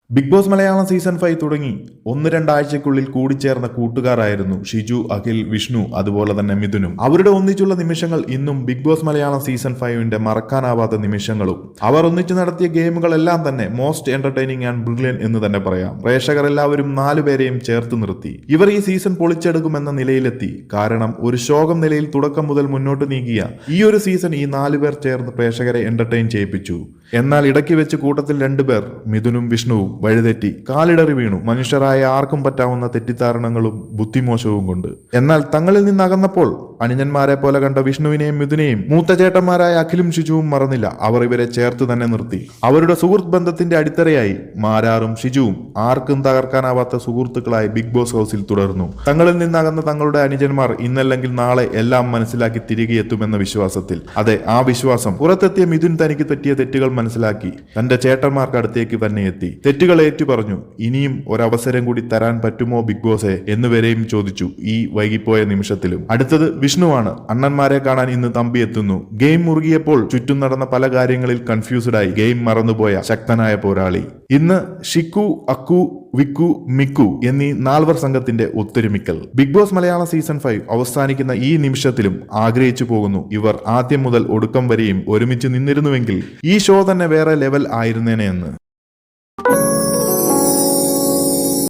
Big boss Malayalam season 5 തുടങ്ങി 1-2 ആഴ്ചയ്ക്കുള്ളിൽ കൂടിച്ചേർന്ന കൂട്ടുകാരായിരുന്നു ഷിജു, അഖിൽ, വിഷ്ണു, അതുപോലെ തന്നെ മിഥുനും. അവരുടെ ഒന്നിച്ചുള്ള നിമിഷങ്ങൾ ഇന്നും ബിഗ് ബോസ് മലയാളം സീസൺ 5ന്റെ മറക്കാനാവാത്ത നിമിഷങ്ങളും. അവർ ഒന്നിച്ചു നടത്തിയ ഗെയിമുകളെല്ലാം തന്നെ മോസ്റ്റ് എന്റർടൈനിങ് ആൻഡ് ബ്രില്യൻ എന്ന് തന്നെ പറയാം. പ്രേക്ഷകർ എല്ലാവരും 4 പേരെയും ചേർത്ത് നിർത്തി. ഇവർ ഈ സീസൺ പൊളിച്ചെടുക്കുമെന്ന നിലയിലെത്തി. കാരണം ഒരു ശോകം നിലയിൽ തുടക്കം മുതൽ മുന്നോട്ട് നീങ്ങിയ ഈ ഒരു സീസൺ ഈ 4 പേർ ചേർന്ന് പ്രേക്ഷകരെ എന്റർടൈൻ ചെയ്യിപ്പിച്ചു. എന്നാൽ ഇടയ്ക്ക് വെച്ച് കൂട്ടത്തിൽ 2 പേർ, മിഥുനും വിഷ്ണുവും, വഴിതെറ്റി കാലിടറി വീണു. മനുഷ്യരായ ആർക്കും പറ്റാവുന്ന തെറ്റിദ്ധാരണകളും ബുദ്ധിമോശവും കൊണ്ട്. എന്നാൽ തങ്ങളിൽ നിന്നകന്നപ്പോൾ അനുജന്മാരെ പോലെ കണ്ട വിഷ്ണുവിനെയും മിഥുനെയും മൂത്ത ചേട്ടന്മാരായ അഖിലും ഷിജുവും മറന്നില്ല. അവർ ഇവരെ ചേർത്ത് തന്നെ നിർത്തി. അവരുടെ സുഹൃത്ത് ബന്ധത്തിന്റെ അടിത്തറയായി മാരാറും ഷിജുവും ആർക്കും തകർക്കാനാവാത്ത സുഹൃത്തുക്കളായി ബിഗ് ബോസ് ഹൗസിൽ തുടർന്നു. തങ്ങളിൽ നിന്നകന്ന തങ്ങളുടെ അനുജന്മാർ ഇന്നല്ലെങ്കിൽ നാളെ എല്ലാം മനസ്സിലാക്കി തിരികെ എത്തുമെന്ന വിശ്വാസത്തിൽ. അതെ, ആ വിശ്വാസം. പുറത്തെത്തിയ മിഥുൻ തനിക്ക് പറ്റിയ തെറ്റുകൾ മനസ്സിലാക്കി തന്റെ ചേട്ടന്മാർക്ക് അടുത്തേക്ക് തന്നെ എത്തി. തെറ്റുകൾ ഏറ്റു പറഞ്ഞു. ഇനിയും ഒരവസരം കൂടി തരാൻ പറ്റുമോ ബിഗ് ബോസെ എന്നുവരെയും ചോദിച്ചു ഈ വൈകിപ്പോയ നിമിഷത്തിലും. അടുത്തത് വിഷ്ണുവാണ്. അണ്ണന്മാരെ കാണാൻ ഇന്ന് തമ്പി എത്തുന്നു. ഗെയിം മുറുകിയപ്പോൾ ചുറ്റും നടന്ന പല കാര്യങ്ങളിൽ കൺഫ്യൂസ്ഡായി ഗെയിം മറന്നുപോയ ശക്തനായ പോരാളി. ഇന്ന് ഷിക്കു, അക്കു, വിക്കു, മിക്കു എന്നീ 4 സംഘത്തിന്റെ ഒത്തൊരുമിക്കൽ. ബിഗ് ബോസ് മലയാളം സീസൺ 5 അവസാനിക്കുന്ന ഈ നിമിഷത്തിലും ആഗ്രഹിച്ചു പോകുന്നു ഇവർ ആദ്യം മുതൽ ഒടുക്കം വരെയും ഒരുമിച്ച് നിന്നിരുന്നുവെങ്കിൽ ഈ ഷോ തന്നെ വേറെ ലെവൽ ആയിരുന്നേനെ എന്ന്.